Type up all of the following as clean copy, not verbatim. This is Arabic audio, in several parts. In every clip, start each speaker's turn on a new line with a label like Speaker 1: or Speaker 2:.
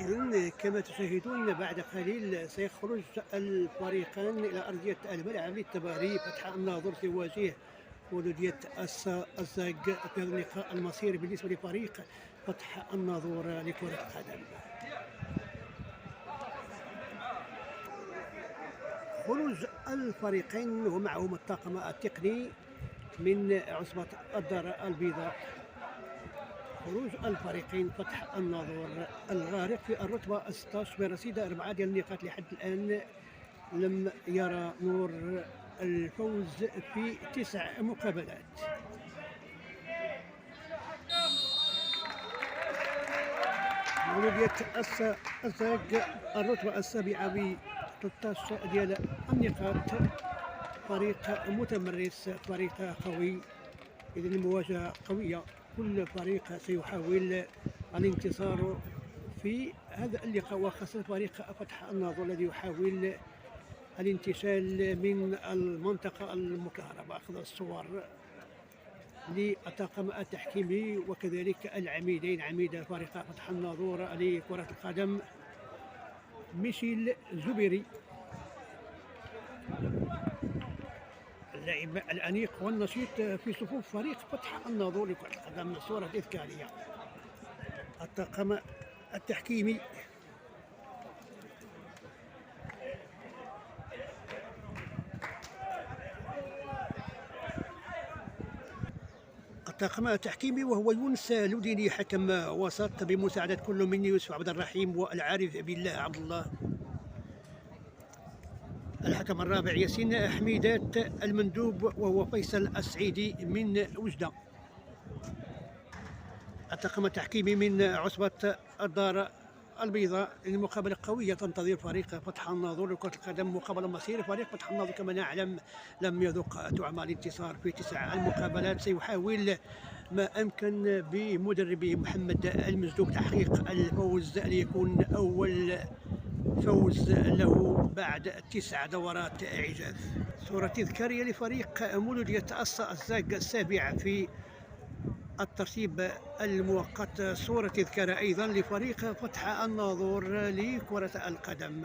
Speaker 1: إذن كما تشاهدون بعد قليل سيخرج الفريقان إلى أرضية الملعب للتباري فتح الناظور سيواجه ولودية الزاق في هذا اللقاء المصيري بالنسبة لفريق فتح الناظور لكرة القدم. خروج الفريقين ومعهم الطاقم التقني من عصبة الدار البيضاء. خروج الفريقين فتح الناظور الغارق في الرتبة 16 برصيد 4 ديال النقاط لحد الآن لم يرى نور الفوز في 9 مقابلات. ولودية الزاق الرتبة السابعة ب 13 ديال النقاط. فريق متمرس، فريق قوي، إذا المواجهة قوية، كل فريق سيحاول الانتصار في هذا اللقاء، وخاصة فريق فتح الناظور الذي يحاول الانتشال من المنطقة المكهرباء. أخذ الصور للطاقم التحكيمي وكذلك العميدين، عميد فريق فتح الناظور لكرة القدم ميشيل زبيري، اللاعب الأنيق والنشيط في صفوف فريق فتح الناظور لكرة القدم. صورة تذكارية. الطاقم التحكيمي وهو يونس لوديني حكم وسط بمساعدة كل من يوسف عبد الرحيم والعارف بالله عبد الله. الحكم الرابع ياسين حميدات المندوب وهو فيصل السعيدي من وجدة. الطاقم التحكيمي من عصبة الدار البيضاء. المقابلة قوية تنتظر فريق فتح الناظور لكرة القدم، مقابلة مصيرية. فريق فتح الناظور كما نعلم لم يذق طعم الانتصار في 9 المقابلات، سيحاول ما أمكن بمدربه محمد المزدوق تحقيق الفوز ليكون أول فوز له بعد 9 دورات إعجاز. صورة تذكارية لفريق مولودية الزاق السابع في الترتيب المؤقت. صورة تذكارية أيضا لفريق فتح الناظور لكرة القدم.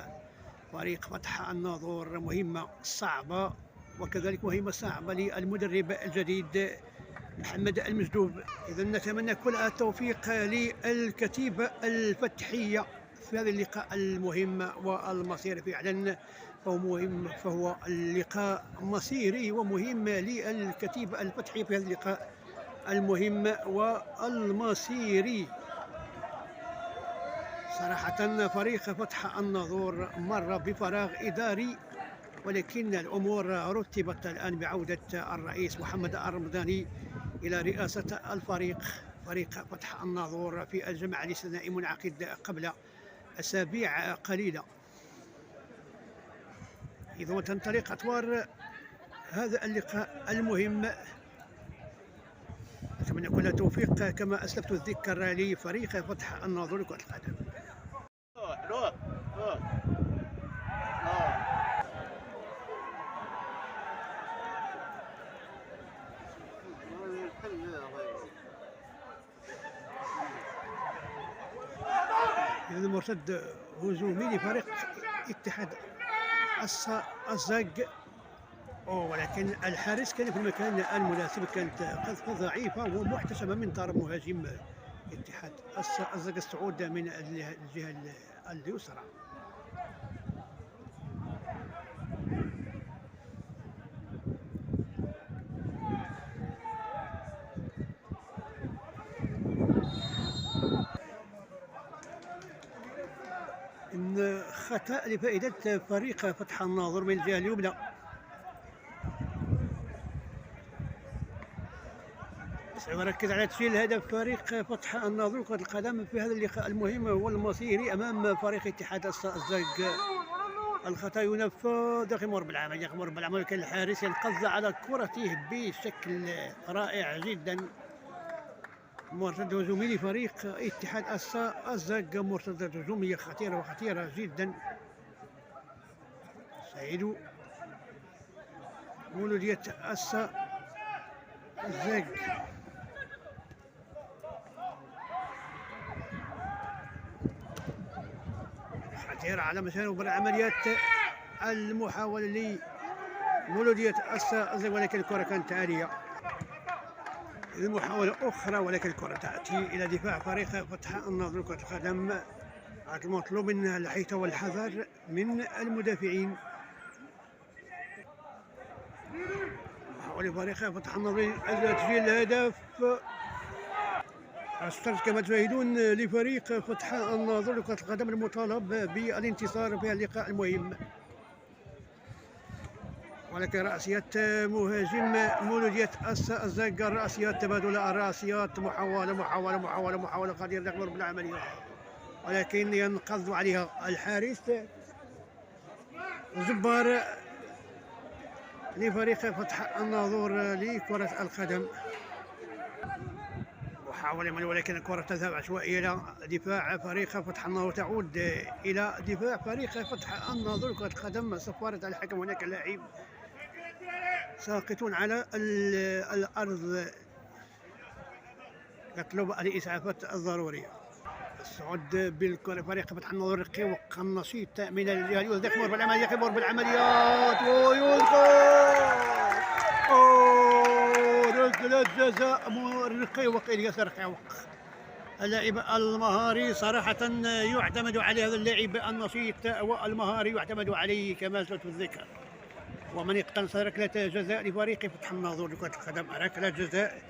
Speaker 1: فريق فتح الناظور مهمة صعبة، وكذلك مهمة صعبة للمدرب الجديد محمد المجدوب. إذا نتمنى كل التوفيق للكتيبة الفتحية في هذا اللقاء المهم والمصيري. فعلا فهو مهم، فهو اللقاء مصيري ومهم للكتيبة الفتحية في هذا اللقاء المهم والمصيري. صراحة فريق فتح الناظور مر بفراغ إداري، ولكن الأمور رتبت الآن بعودة الرئيس محمد الرمضاني إلى رئاسة الفريق. فريق فتح الناظور في الجمع الاستثنائي منعقد قبل أسابيع قليلة. إذا تنطلق أطوار هذا اللقاء المهم. أتمنى كل التوفيق كما أسلفت الذكر لفريق فتح الناظور لكرة القدم. إذا مرتد هجومي لفريق اتحاد الزاق، ولكن الحارس كان في المكان المناسب، كانت قذفة ضعيفة ومحتسبة من طرف مهاجم اتحاد الزاق الصعود من الجهة اليسرى. إن خطأ لفائدة فريق فتح الناظور من الجهة اليمنى. وركز على تسجيل هدف فريق فتح الناظور كرة القدم في هذا اللقاء المهم والمصيري أمام فريق اتحاد الزاق. الخطأ ينفذ داخل مربع العمل، ولكن الحارس ينقض على كرته بشكل رائع جدا. مرتد هجومي لفريق اتحاد الزاق، مرتدة هجومية خطيرة جدا. سعيد مولودية الزاق. سير على مشارف العمليات المحاولة لمولودية أسا، ولكن الكرة كانت عالية. المحاولة أخرى ولكن الكرة تأتي إلى دفاع فريق فتح النهضة لكرة القدم. المطلوب منها الحيطة والحذر من المدافعين. محاولة فريق فتح النهضة تسجيل الهدف الشرط كما تشاهدون لفريق فتح النهضة لكرة القدم المطالب بالانتصار في اللقاء المهم. ولكن رأسيات مهاجم مولودية أسا الزاق، رأسيات تبادل الرأسيات، محاولة قادر يقدر بالعملية، ولكن ينقض عليها الحارس جبار لفريق فتح الناظور لكرة القدم. محاولة ولكن الكرة تذهب عشوائية إلى دفاع فريق فتح الناظور، تعود إلى دفاع فريق فتح الناظور لكرة القدم. صفارة الحكم، هناك لاعب ساقطون على الأرض يطلب الإسعافات الضرورية. الصعود بالكرة فريق فتح الناظور رقيق النشيط من الجهة اليسرى، يمر بالعمليات ركلة جزاء رقيق إلياس رقيق. اللاعب المهاري صراحة يعتمد على هذا اللاعب النشيط والمهاري، يعتمد عليه كما زلت الذكر. ومن يقتنص ركلة جزاء لفريق فتح الناظور لكرة القدم، ركلة جزاء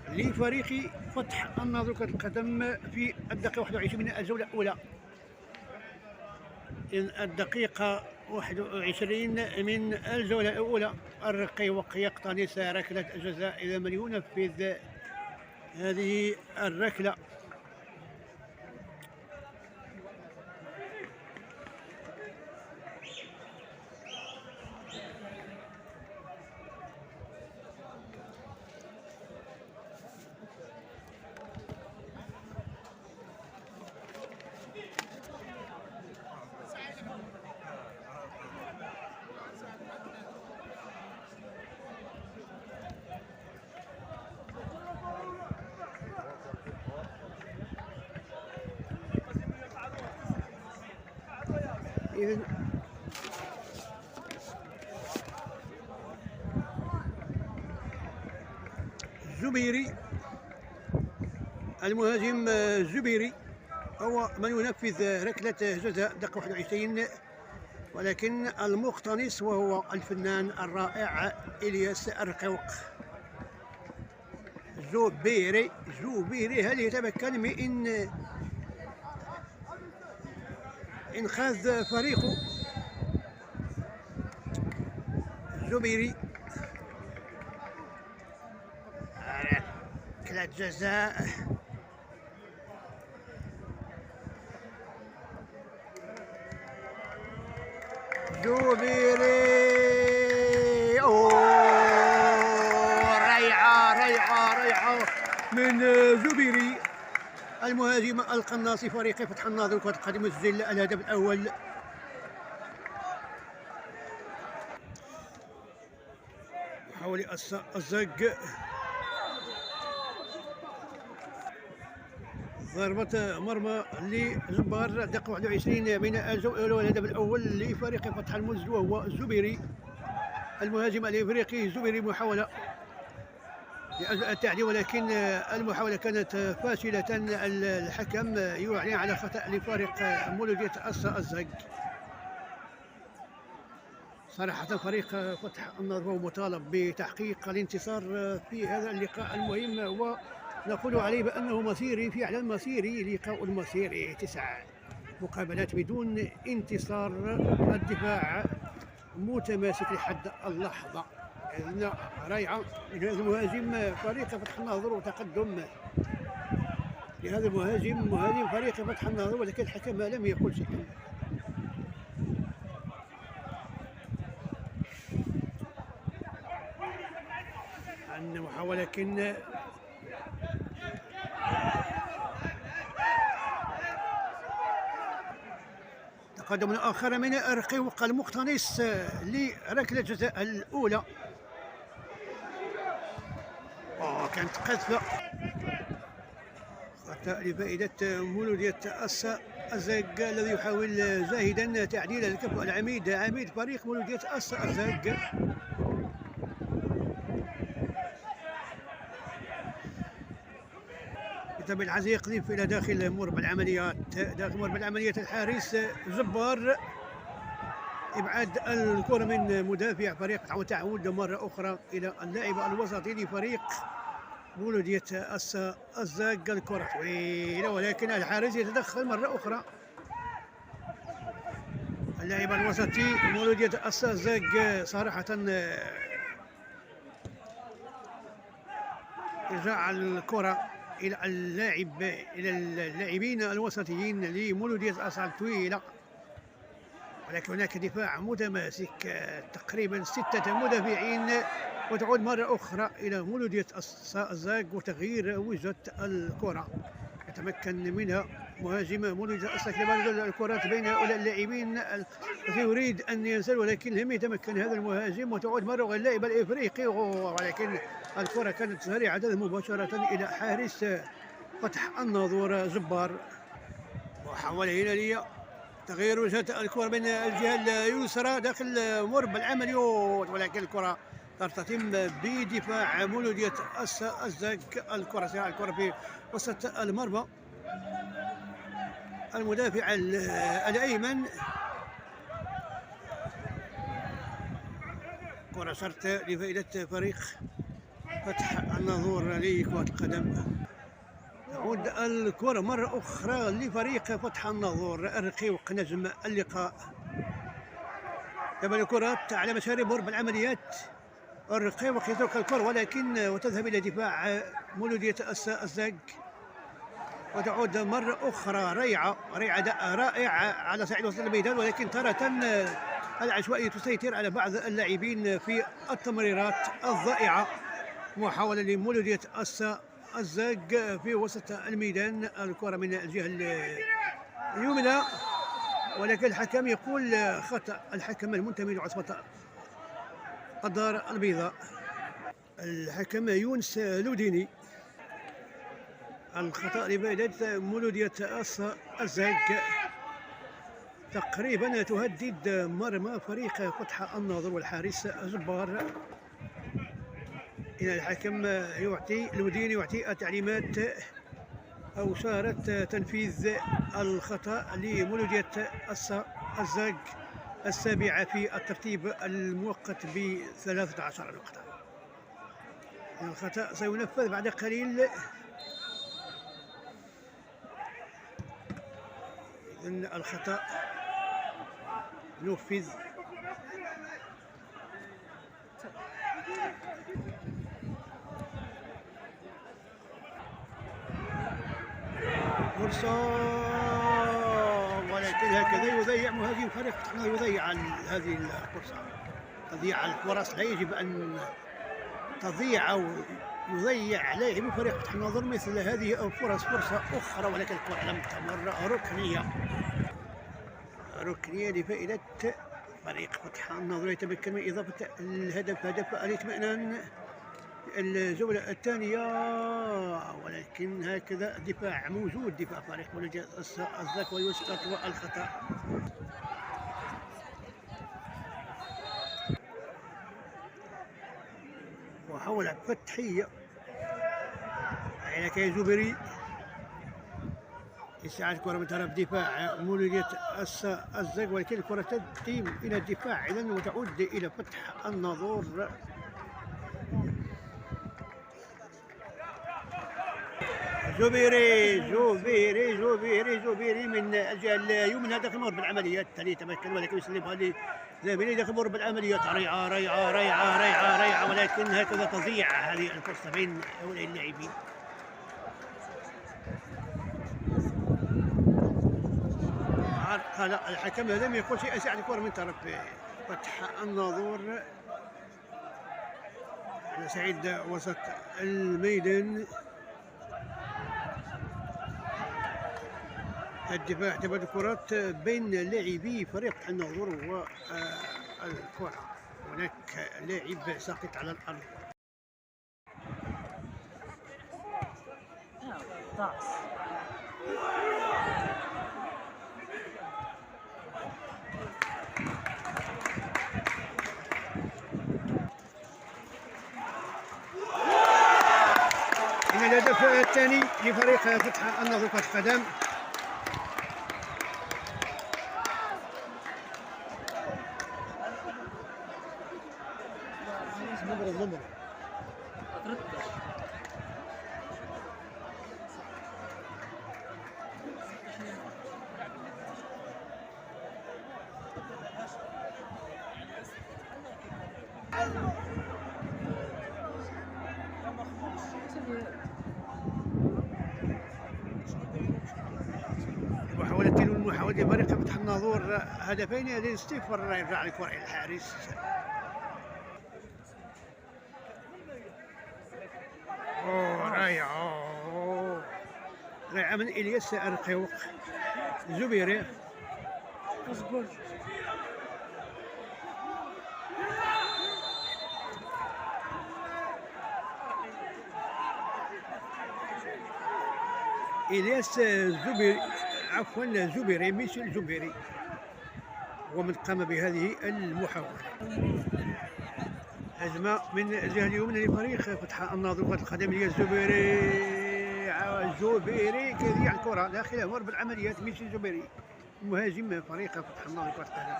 Speaker 1: لفريق فتح الناظور لكرة القدم في الدقيقة 21 من الجولة الأولى. الدقيقة 21 من الجولة الأولى، الرقيق يقتنص ركلة جزاء إذا من ينفذ هذه الركلة. إذن زبيري، المهاجم زبيري هو من ينفذ ركلة جزاء دقيقة 21، ولكن المقتنص وهو الفنان الرائع إلياس الرقيق. زبيري هل يتمكن من إنقاذ فريقه؟ زبيري ركلة جزاء زبيري. ريعة من زبيري المهاجم القناص فريق فتح الناظور لكرة القدم، يسجل الهدف الأول. محاولة الزق، ضربة مرمى لجبار دقيقة 21 من الجولة الأولى، والهدف الأول لفريق فتح المزج وهو زبيري المهاجم الإفريقي. زبيري محاولة التعدي ولكن المحاولة كانت فاشلة، الحكم يعلن على خطأ لفريق مولودية أسا الزق. صراحة فريق فتح الناظور مطالب بتحقيق الانتصار في هذا اللقاء المهم، ونقول عليه بأنه مصيري، فعلا مصيري، لقاء مصيري، 9 مقابلات بدون انتصار. الدفاع متماسك لحد اللحظة. رائعة من هذا المهاجم فريق فتح الناظور، وتقدم لهذا المهاجم مهاجم فريق فتح الناظور، ولكن الحكم لم يقل شيئا. عن محاولة لكن تقدم آخر من الرقيق المقتنص لركلة الجزاء الأولى. كانت قذفة خطأ لفائدة مولودية أسا الزاق الذي يحاول جاهدا تعديل الكفء العميد عميد فريق مولودية الزاق. يتم العزيز يقذف الى داخل مربع العمليات، داخل مربع العمليات الحارس جبار، ابعاد الكره من مدافع فريق وتعود مره اخرى الى اللاعب الوسطي لفريق مولودية الزاق. الكره طويله ولكن الحارس يتدخل مره اخرى. اللاعب الوسطي مولودية الزاق صراحه ارجاع الكره الى اللاعبين الوسطيين لمولودية الزاق طويله، ولكن هناك دفاع متماسك تقريبا 6 مدافعين، وتعود مرة أخرى إلى مولودية الزاق وتغيير وجهة الكرة. يتمكن منها مهاجم مولودية الزاق لبعض الكرات بين هؤلاء اللاعبين الذي يريد أن ينزل، ولكن لم يتمكن هذا المهاجم، وتعود مرة اللاعب الإفريقي، ولكن الكرة كانت سريعة مباشرة إلى حارس فتح الناظور جبار. محاولة هنا تغيير وجهة الكرة من الجهة اليسرى داخل مربع العمليات، ولكن الكرة ترتطم بدفاع مولودية الزاق. الكرة سريعة، الكرة في وسط المرمى، المدافع الأيمن، كرة صارت لفائدة فريق فتح الناظور لكرة القدم. تعود الكرة مرة أخرى لفريق فتح الناظور، الرقيق نجم اللقاء. تبع الكرات على مشارف مربع العمليات، الرقيق يترك الكرة ولكن وتذهب إلى دفاع مولودية الزاق، وتعود مرة أخرى رائعة على صعيد وسط الميدان، ولكن تارة العشوائية تسيطر على بعض اللاعبين في التمريرات الضائعة. محاولة لمولودية الزاق في وسط الميدان، الكرة من الجهة اليمنى، ولكن الحكم يقول خطأ، الحكم المنتمي لعصبة الدار البيضاء، الحكم يونس لوديني. الخطأ لفائدة مولودية الزاق، تقريبا تهدد مرمى فريق فتح الناظور والحارس جبار. إن الحكم لوديني يعطي التعليمات أو إشارة تنفيذ الخطأ لمولودية الزاق السابعة في الترتيب المؤقت ب13 نقطة. الخطأ سينفذ بعد قليل. إذن الخطأ نفذ. فرصة، ولكن هكذا يضيع مهاجم فريق فتح الناظور، يضيع هذه الفرصة، تضيع الفرص. لا يجب أن تضيع أو يضيع لاعب فريق فتح الناظور مثل هذه الفرص. فرصة أخرى ولكن الكرة لم تمر، ركنية لفائدة فريق فتح الناظور، يتمكن من إضافة الهدف، هدف الاطمئنان الجولة الثانية، ولكن هكذا دفاع موجود، دفاع فريق مولودية الزاق ويسقط الخطأ. وحاول فتحية عينك يا زبيري، استعادة كرة من طرف دفاع مولودية الزاق، ولكن الكرة تأتي إلى الدفاع إذن وتعود إلى فتح الناظور. زبيري من الجهة اليمنى داخل مربع العمليات، يتمكن ولكن يسلمها لزميلي داخل مربع العمليات. رائعة، ولكن هكذا تضيع هذه الفرصة بين هؤلاء اللاعبين. لا، الحكم لم يقل شيء. أسعد الكرة من طرف فتح الناظور على صعيد وسط الميدان. الدفاع تبادل الكرات بين لاعبي فريق فتح الناظور والكرة، هناك لاعب ساقط على الأرض. الهدف الثاني لفريق فتح النهضة كرة القدم. محاولة فريق فتح الناظور، هدفين ل0 يرجع الكرة إلى الحارس. رائعة من إلياس الرقيوق زبيري. إلياس زبيري ميشيل زبيري هو من قام بهذه المحاولة. هجمة من الجهة اليمنى لفريق فتح الناظور كرة القدم هي زبيري كيضيع الكرة داخل هرب العمليات. ميشيل زبيري مهاجم فريق فتح الناظور كرة القدم.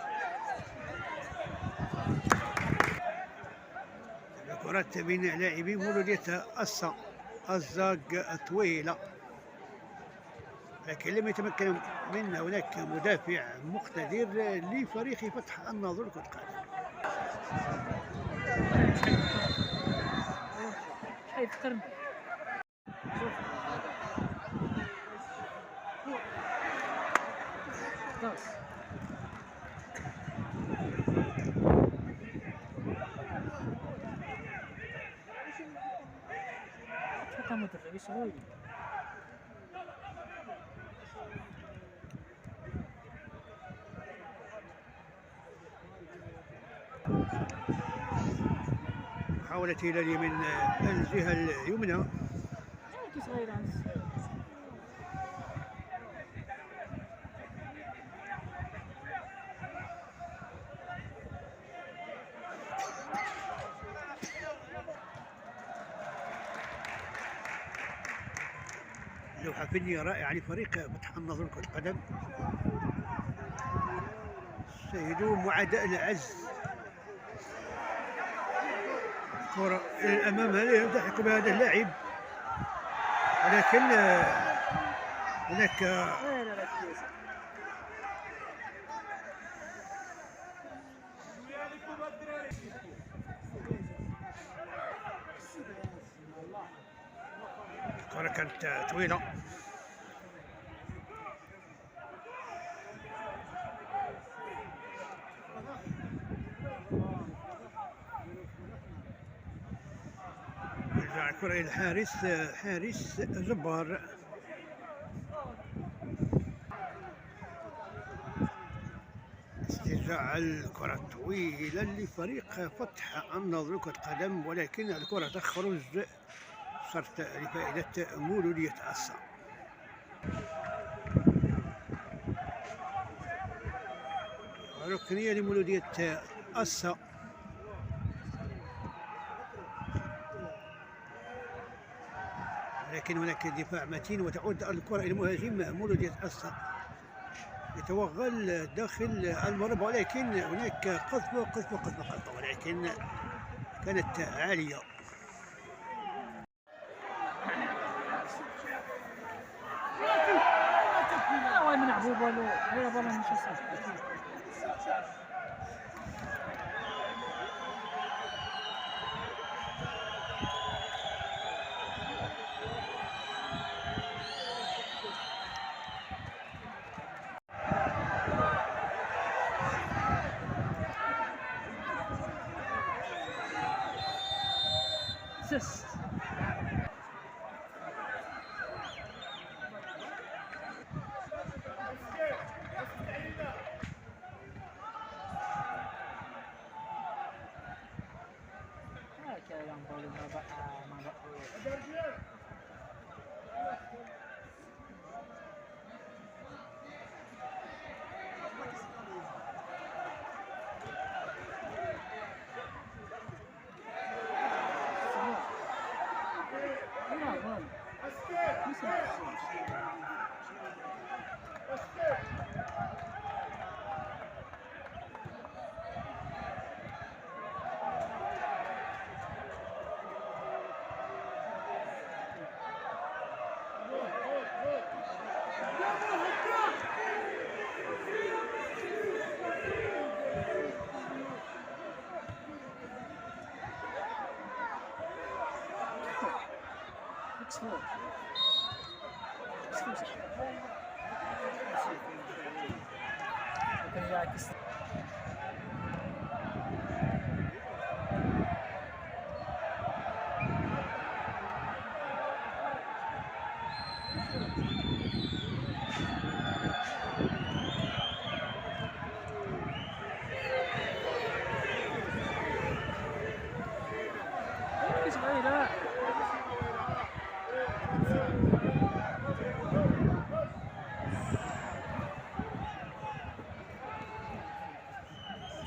Speaker 1: كرة بين لاعبي مولودية الزاق طويلة، لكن لم يتمكن من هناك مدافع مقتدر لفريق فتح الناظور كرة القدم. محاولة هلالي من الجهة اليمنى. لوحة فنية رائعة لفريق فتح الناظور كرة القدم. شاهدوا معداء العز، كرة الأمام هل يلتحق بهذا اللاعب، ولكن هناك الكرة كانت طويلة. يرجع الكرة إلى حارس جبار. استرجاع الكرة طويلة لفريق فتح الناظور كرة القدم، ولكن الكرة تخرج صارت لفائدة مولودية الصا. ركنية لمولودية الصا، لكن هناك دفاع متين وتعود الكرة إلى مهاجم مولودية الصا يتوغل داخل المربع، ولكن هناك قذف ولكن كانت عالية.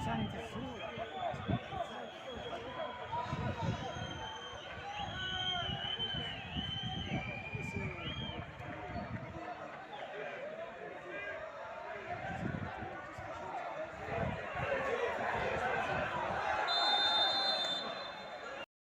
Speaker 2: Sanity food.